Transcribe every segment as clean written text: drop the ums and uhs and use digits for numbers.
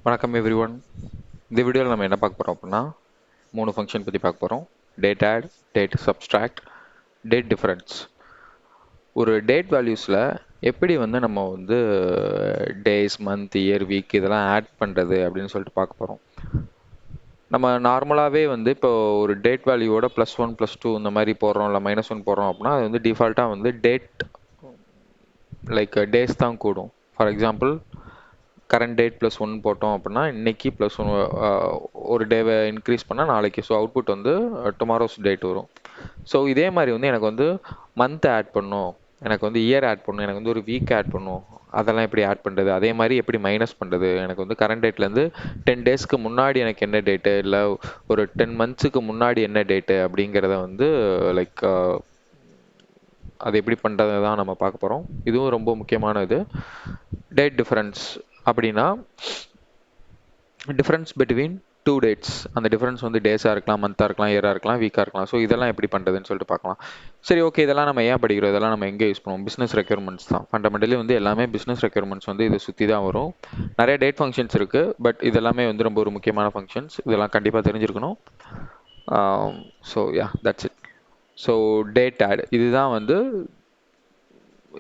வணக்கம் எவ்ரிஒன். இந்த வீடியோவில் நம்ம என்ன பார்க்க போகிறோம் அப்படின்னா 3 ஃபங்க்ஷன் பற்றி பார்க்க போகிறோம். Date add, date subtract, date difference. ஒரு டேட் வேல்யூஸில் எப்படி நம்ம டேஸ், மந்த், இயர், வீக் இதெல்லாம் ஆட் பண்ணுறது அப்படின்னு சொல்லிட்டு பார்க்க போகிறோம். நம்ம நார்மலாகவே இப்போ ஒரு டேட் வேல்யூவோட +1 +2 இந்த மாதிரி போடுறோம், இல்லை -1 போடுறோம் அப்படின்னா அது டிஃபால்ட்டாக டேட் டேஸ் தான் கூடும். ஃபார் எக்ஸாம்பிள் கரண்ட் டேட் +1 போட்டோம் அப்படின்னா இன்னைக்கு +1 ஒரு டேவை இன்க்ரீஸ் பண்ணால் நாளைக்கு. ஸோ அவுட்புட் டுமாரோஸ் டேட் வரும். ஸோ இதே மாதிரி எனக்கு மந்த் ஆட் பண்ணும், எனக்கு இயர் ஆட் பண்ணும், எனக்கு ஒரு வீக் ஆட் பண்ணும். அதெல்லாம் எப்படி ஆட் பண்ணுறது, அதே மாதிரி எப்படி மைனஸ் பண்ணுறது, எனக்கு கரண்ட் டேட்லேருந்து 10 டேஸ்க்கு முன்னாடி எனக்கு என்ன டேட்டு, இல்லை ஒரு 10 மந்த்ஸுக்கு முன்னாடி என்ன டேட்டு அப்படிங்கிறத லைக் அது எப்படி பண்ணுறது தான் நம்ம பார்க்க போகிறோம். இதுவும் ரொம்ப முக்கியமானது. டேட் டிஃபரன்ஸ் அப்படின்னா டிஃப்ரென்ஸ் பிட்வீன் 2 டேட்ஸ். அந்த டிஃப்ரென்ஸ் டேஸாக இருக்கலாம், மந்த்தாக இருக்கலாம், இயராக இருக்கலாம், வீக்காக இருக்கலாம். ஸோ இதெல்லாம் எப்படி பண்ணுறதுன்னு சொல்லிட்டு பார்க்கலாம். சரி, ஓகே, இதெல்லாம் நம்ம ஏன் படிக்கிறோம், இதெல்லாம் நம்ம எங்கே யூஸ் பண்ணுவோம்? பிஸ்னஸ் ரெக்யர்மெண்ட்ஸ் தான். ஃபண்டமெண்டலி எல்லாமே பிஸ்னஸ் ரெக்யர்மெண்ட்ஸ் இதை சுற்றி தான் வரும். நிறைய டேட் ஃபங்க்ஷன்ஸ் இருக்குது, பட் இதெல்லாமே ரொம்ப ஒரு முக்கியமான ஃபங்க்ஷன்ஸ். இதெல்லாம் கண்டிப்பாக தெரிஞ்சிருக்கணும். So yeah, that's it. So date add இதுதான்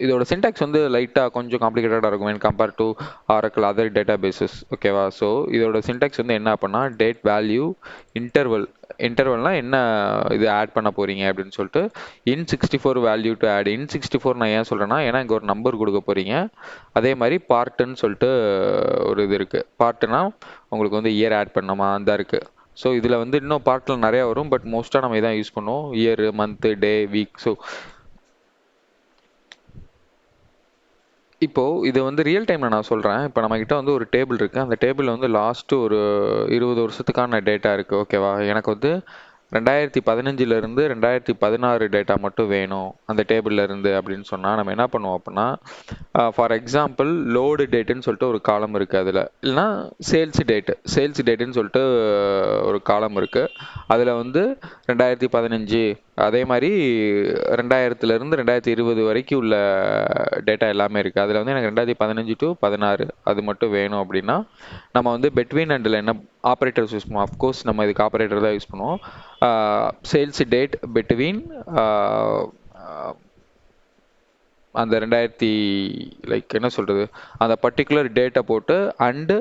இதோட சின்டாக்ஸ் லைட்டாக கொஞ்சம் காம்ப்ளிகேட்டடாக இருக்கும் when compared to Oracle other databases. ஓகேவா? ஸோ இதோட சின்டாக்ஸ் என்ன அப்படின்னா டேட் வேல்யூ இன்டர்வல்னா என்ன இது ஆட் பண்ண போறீங்க அப்படின்னு சொல்லிட்டு in64 value to add. in64 நான் ஏன் சொல்கிறேன்னா, ஏன்னா இங்கே ஒரு நம்பர் கொடுக்க போறீங்க. அதே மாதிரி பார்ட்டுன்னு சொல்லிட்டு ஒரு இது இருக்குது. பார்ட்டுனா உங்களுக்கு இயர் ஆட் பண்ணணுமா அந்த இருக்குது. ஸோ இதில் இன்னும் பார்ட்டில் நிறையா வரும், பட் மோஸ்ட்டாக நம்ம இதான் யூஸ் பண்ணுவோம், year, month, day, week. So இப்போது இது ரியல் டைமில் நான் சொல்கிறேன். இப்போ நம்மக்கிட்ட ஒரு டேபிள் இருக்குது. அந்த டேபிளில் லாஸ்ட்டு ஒரு 20 வருஷத்துக்கான டேட்டா இருக்குது. ஓகேவா? எனக்கு 2015 2016 டேட்டா மட்டும் வேணும் அந்த டேபிளில் இருந்து அப்படின்னு சொன்னால் நம்ம என்ன பண்ணுவோம் அப்படின்னா, ஃபார் எக்ஸாம்பிள் லோடு டேட்டுன்னு சொல்லிட்டு ஒரு காலம் இருக்குது. அதில் இல்லைனா சேல்ஸ் டேட்டுன்னு சொல்லிட்டு ஒரு காலம் இருக்குது. அதில் 2015, அதே மாதிரி 2000 2020 வரைக்கும் உள்ள டேட்டா எல்லாமே இருக்குது. அதில் எனக்கு 2015 to 2016 அது மட்டும் வேணும் அப்படின்னா நம்ம பெட்வீன் அண்டில் என்ன ஆப்ரேட்டர்ஸ் யூஸ் பண்ணுவோம். அஃப்கோர்ஸ் நம்ம இதுக்கு ஆப்ரேட்டர் தான் யூஸ் பண்ணுவோம். சேல்ஸ் டேட் பிட்வீன் அந்த 2000 என்ன சொல்கிறது, அந்த பர்டிகுலர் டேட்டை போட்டு அண்டு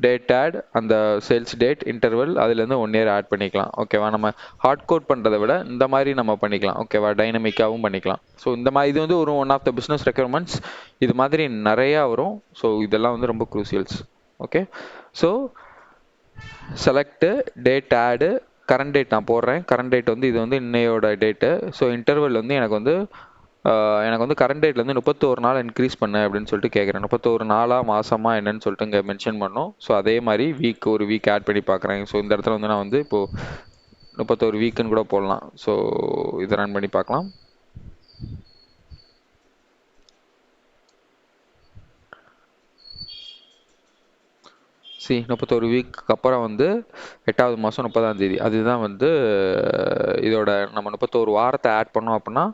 டேட் ஆட் அந்த சேல்ஸ் டேட் இன்டர்வல் அதுலேருந்து 1 இயர் ஆட் பண்ணிக்கலாம். ஓகேவா? நம்ம ஹார்ட் கோட் பண்ணுறதை விட இந்த மாதிரி நம்ம பண்ணிக்கலாம். ஓகேவா? டைனமிக்காகவும் பண்ணிக்கலாம். ஸோ இந்த மாதிரி இது ஒரு one of the business requirements. இது மாதிரி நிறையா வரும். ஸோ இதெல்லாம் ரொம்ப crucials. Okay, so select date add current date நான் போடுறேன். கரண்ட் டேட் இது இன்னையோட டேட்டு. ஸோ இன்டர்வல் எனக்கு கரண்ட் டேட்லேருந்து 31 நாள் இன்க்ரீஸ் பண்ணு அப்படின்னு சொல்லிட்டு கேட்குறேன். 31 நாளா மாசமா என்னன்னு சொல்லிட்டு இங்கே மென்ஷன் பண்ணும். ஸோ அதே மாதிரி ஒரு வீக் ஆட் பண்ணி பார்க்குறேன். ஸோ இந்த இடத்துல நான் இப்போது 31 வீக்குன்னு கூட போடலாம். ஸோ இதை ரன் பண்ணி பார்க்கலாம். சி 31 வீக்கு அப்புறம் 8வது மாதம் 30ஆம் தேதி அதுதான் இதோட நம்ம 31 வாரத்தை ஆட் பண்ணோம் அப்படின்னா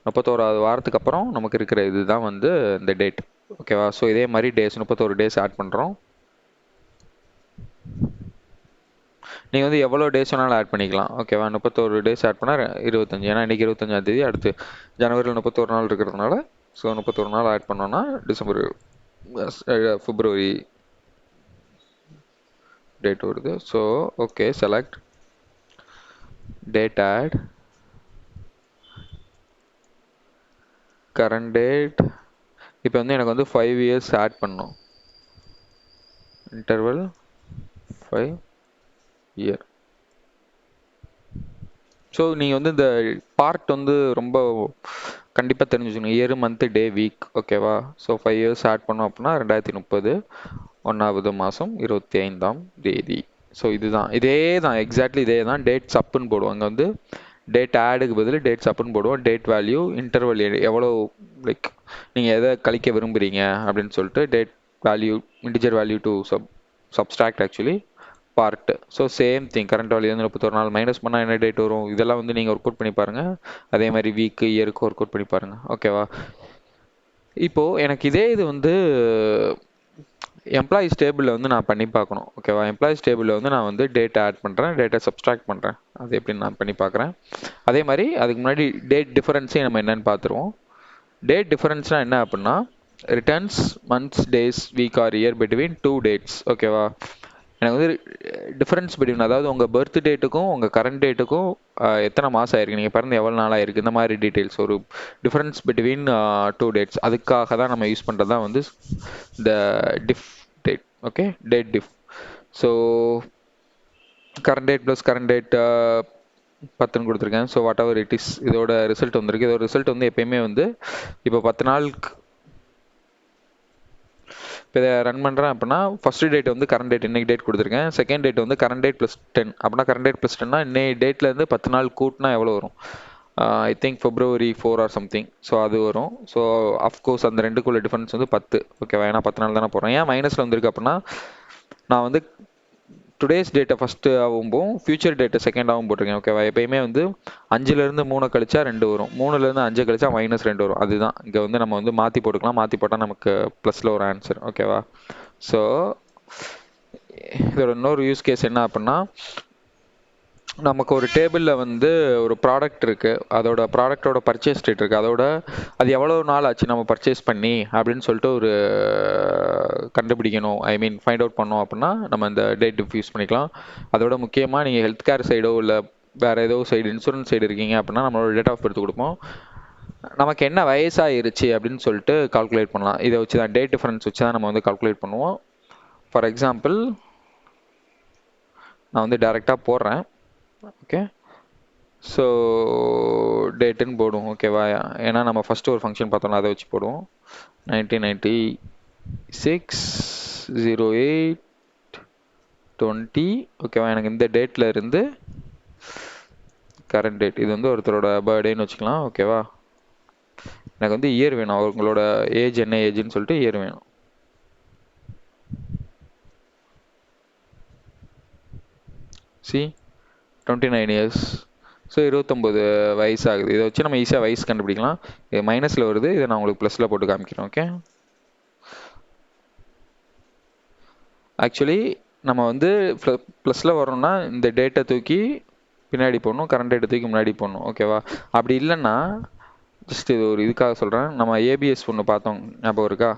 31வது வாரத்துக்கு அப்புறம் நமக்கு இருக்கிற இதுதான் இந்த டேட். ஓகேவா? ஸோ இதே மாதிரி டேஸ் 31 டேஸ் ஆட் பண்ணுறோம். நீங்கள் எவ்வளோ டேஸ் வேணாலும் ஆட் பண்ணிக்கலாம். ஓகேவா? 31 டேஸ் ஆட் பண்ணால் 25. ஏன்னா இன்றைக்கி 25ஆம் தேதி, அடுத்து ஜனவரியில் 31 நாள் இருக்கிறதுனால ஸோ 31 நாள் ஆட் பண்ணோன்னா டிசம்பர், பிப்ரவரி டேட் வருது. So okay, select date add current date. இப்போ எனக்கு 5 இயர்ஸ் ஆட் பண்ணும். Interval 5 year. ஸோ நீங்கள் இந்த பார்ட் ரொம்ப கண்டிப்பாக தெரிஞ்சு வச்சுக்கணும். Year, month, day, week. ஓகேவா? ஸோ 5 இயர்ஸ் ஆட் பண்ணோம் அப்படின்னா 2030 1வது மாதம் 25ஆம் தேதி. ஸோ இதுதான், இதே தான், எக்ஸாக்ட்லி இதே தான். டேட் சப்புன்னு போடுவாங்க. டேட் ஆடுக்கு பதில் டேட் சப்புன்னு போடுவோம். டேட் வேல்யூ இன்டர்வல் எவ்வளோ நீங்கள் எதை கழிக்க விரும்புகிறீங்க அப்படின்னு சொல்லிட்டு date value integer value to subtract actually part. So same thing. Current value 31 நாள் மைனஸ் பண்ணால் என்ன டேட் வரும், இதெல்லாம் நீங்கள் ஒர்க் அவுட் பண்ணி பாருங்கள். அதே மாதிரி வீக்கு, இயருக்கு ஒர்க் அவுட் பண்ணி பாருங்கள். ஓகேவா? இப்போது எனக்கு இதே இது எம்ப்ளாயிஸ் டேபிளில் வந்து நான் பண்ணி பார்க்கணும். ஓகேவா? எம்ப்ளாயிஸ் டேபிளில் வந்து நான் வந்து டேட்டா ஆட் பண்ணுறேன், டேட்டா சப்ஸ்ட்ராக்ட் பண்ணுறேன். அது எப்படின்னு நான் பண்ணி பார்க்குறேன். அதே மாதிரி அதுக்கு முன்னாடி டேட் டிஃபரன்ஸையும் நம்ம என்னென்னு பார்த்துருவோம். டேட் டிஃபரன்ஸ்னால் என்ன அப்படின்னா, returns months, days, week or year between two dates. ஓகேவா? எனக்கு வந்து டிஃபரன்ஸ் பிட்வீன், அதாவது உங்கள் பர்த் டேட்டுக்கும் உங்கள் கரண்ட் டேட்டுக்கும் எத்தனை மாதம் ஆயிருக்கு, நீங்கள் பிறந்து எவ்வளோ நாள் ஆயிருக்கு, இந்த மாதிரி டீட்டெயில்ஸ், ஒரு டிஃபரன்ஸ் பிட்வீன் டூ டேட்ஸ். அதுக்காக தான் நம்ம யூஸ் பண்ணுறது தான் வந்து இந்த diff date. Okay, date diff. So current date plus current date 10ன்னு கொடுத்துருக்கேன். So whatever it is, இதோட ரிசல்ட் வந்திருக்கு. இதோட ரிசல்ட் வந்து எப்பயுமே வந்து இப்போ 10 நாளுக்கு இப்போ இதை ரன் பண்ணுறேன் அப்படின்னா, ஃபர்ஸ்ட் டேட் வந்து கரண்ட் டேட் இன்னைக்கு டேட் கொடுத்துருக்கேன். செகண்ட் டேட் வந்து கரண்ட் டேட் ப்ளஸ் 10 அப்படின்னா, கரண்ட் டேட் ப்ளஸ் 10னா இன்னைக்கு டேட்லேருந்து 10 நாள் கூட்டினா எவ்வளோ வரும்? I think February 4 or something. So அது வரும். ஸோ அஃப்கோர்ஸ் அந்த ரெண்டுக்குள்ள டிஃபரன்ஸ் வந்து 10. ஓகேவா? ஏன்னா 10 நாள் தானே போகிறேன். ஏன் மைனஸில் வந்திருக்கு அப்படின்னா, நான் வந்து டுடேஸ் டேட்டை ஃபஸ்ட்டு ஆகும்போது ஃபியூச்சர் டேட்டை செகண்டாகவும் போட்டிருக்கேன். ஓகேவா? எப்பயுமே வந்து 5லேருந்து 3 கழிச்சா 2 வரும், 3லேருந்து 5 கழிச்சா -2 வரும். அதுதான் இங்கே வந்து நம்ம வந்து மாற்றி போட்டுக்கலாம். மாற்றி போட்டால் நமக்கு ப்ளஸில் ஒரு ஆன்சர். ஓகேவா? ஸோ இதோட இன்னொரு யூஸ் கேஸ் என்ன அப்படின்னா, நமக்கு ஒரு டேபிளில் வந்து ஒரு ப்ராடக்ட் இருக்குது, அதோட ப்ராடக்டோட பர்ச்சேஸ் டேட் இருக்குது, அதோட அது எவ்வளோ நாள் ஆச்சு நம்ம பர்ச்சேஸ் பண்ணி அப்படின்னு சொல்லிட்டு ஒரு கண்டுபிடிக்கணும். ஐ மீன் ஃபைண்ட் அவுட் பண்ணோம் அப்படின்னா நம்ம இந்த டேட் டிஃப் யூஸ் பண்ணிக்கலாம். அதோட முக்கியமாக நீங்கள் ஹெல்த் கேர் சைடோ இல்லை வேறு ஏதோ சைடு, இன்சூரன்ஸ் சைடு இருக்கீங்க அப்படின்னா நம்மளோட டேட் ஆஃப் பர்த் கொடுப்போம். நமக்கு என்ன வயசாயிருச்சு அப்படின்னு சொல்லிட்டு கால்குலேட் பண்ணலாம். இதை வச்சு தான் டேட் டிஃபரன்ஸ் வச்சு தான் நம்ம வந்து கால்குலேட் பண்ணுவோம். ஃபார் எக்ஸாம்பிள் நான் வந்து டைரெக்டாக போடுறேன். ஓகே, ஸோ டேட்டுன்னு போடுவோம். ஓகேவா? ஏன்னா நம்ம ஃபஸ்ட்டு ஒரு ஃபங்க்ஷன் பார்த்தோம்னா அதை வச்சு போடுவோம். 1996/08/20. ஓகேவா? எனக்கு இந்த டேட்டில் இருந்து கரண்ட் டேட், இது வந்து ஒருத்தரோட பர்த்டேன்னு வச்சுக்கலாம். ஓகேவா? எனக்கு வந்து இயர் வேணும், அவங்களோட ஏஜ் என்ன ஏஜ்னு சொல்லிட்டு இயர் வேணும். C 29 years. ஸோ 29 வயசு ஆகுது. இதை வச்சு நம்ம ஈஸியாக வயசு கண்டுபிடிக்கலாம். இது மைனஸில் வருது, இதை நான் உங்களுக்கு ப்ளஸில் போட்டு காமிக்கிறேன். ஓகே, ஆக்சுவலி நம்ம வந்து ப்ளஸில் வரோம்னா இந்த டேட்டை தூக்கி பின்னாடி போடணும், கரண்ட் டேட்டை தூக்கி முன்னாடி போடணும். ஓகேவா? அப்படி இல்லைன்னா ஜஸ்ட் இது ஒரு இதுக்காக சொல்கிறேன். நம்ம ஏபிஎஸ் ஒன்று பார்த்தோம், ஞாபகம் இருக்கா?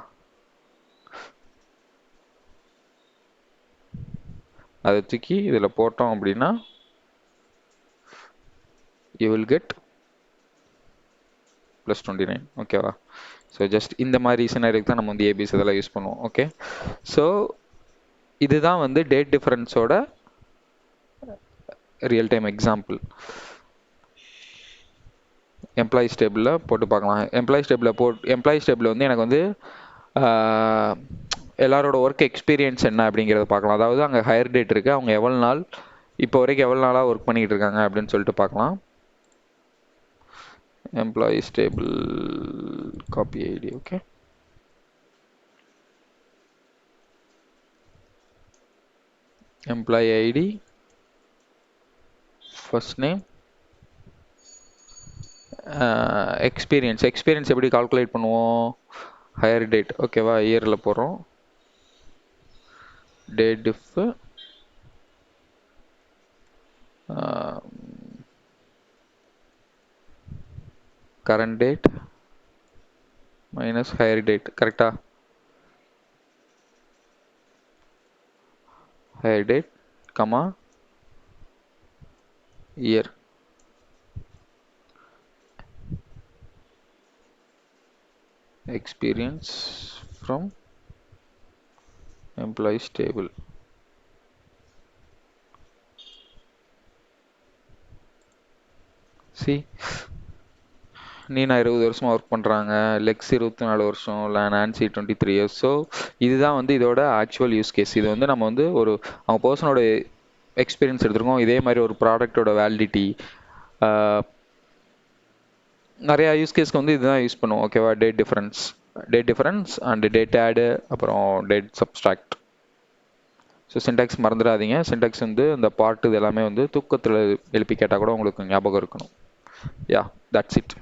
அதை தூக்கி இதில் போட்டோம் அப்படின்னா you will get +29. ஓகேவா? ஸோ ஜஸ்ட் இந்த மாதிரி சினாரிக்கு தான் நம்ம வந்து ஏபிஎஸ் இதெல்லாம் யூஸ் பண்ணுவோம். ஓகே, ஸோ இதுதான் வந்து டேட் டிஃபரன்ஸோட ரியல் டைம் எக்ஸாம்பிள். எம்ப்ளாயிஸ் டேபிளில் போட்டு பார்க்கலாம். எம்ப்ளாயிஸ் டேபிளில் வந்து எனக்கு வந்து எல்லாரோட ஒர்க் எக்ஸ்பீரியன்ஸ் என்ன அப்படிங்கிறத பார்க்கலாம். அதாவது அங்கே ஹையர் டேட் இருக்குது, அவங்க எவ்வளோ நாள் இப்போ வரைக்கும் எவ்வளோ நாளாக ஒர்க் பண்ணிக்கிட்டு இருக்காங்க அப்படின்னு சொல்லிட்டு பார்க்கலாம். Employees table, copy ID. Okay, employee ID, first name, experience எப்படி கால்குலேட் பண்ணுவோம்? Higher date. ஓகேவா? இயரில் போகிறோம். டேட் டிஃப் current date minus higher date. கரெக்டா? higher date, comma, year. Experience from employees table. See, நீனா 20 வருஷமா ஒர்க் பண்ணுறாங்க, லெக்ஸ் 24 வருஷம், இல்லை நான்சி 23 இயர்ஸ். ஸோ இதுதான் வந்து இதோட ஆக்சுவல் யூஸ் கேஸ். இது வந்து நம்ம வந்து ஒரு அவங்க பர்சனோட எக்ஸ்பீரியன்ஸ் எடுத்துருக்கோம். இதே மாதிரி ஒரு ப்ராடக்டோட வேலிடிட்டி, நிறையா யூஸ் கேஸ்க்கு வந்து இதுதான் யூஸ் பண்ணுவோம். ஓகேவா? டேட் டிஃபரன்ஸ் அண்ட் டேட் ஆடு, அப்புறம் டேட் சப்ஸ்ட்ராக்ட். ஸோ சின்டாக்ஸ் மறந்துடாதீங்க. சின்டாக்ஸ் வந்து இந்த பார்ட் இது எல்லாமே வந்து தூக்கத்தில் எழுப்பி கேட்டால் கூட உங்களுக்கு ஞாபகம் இருக்கணும். யா, தட்ஸ் இட்.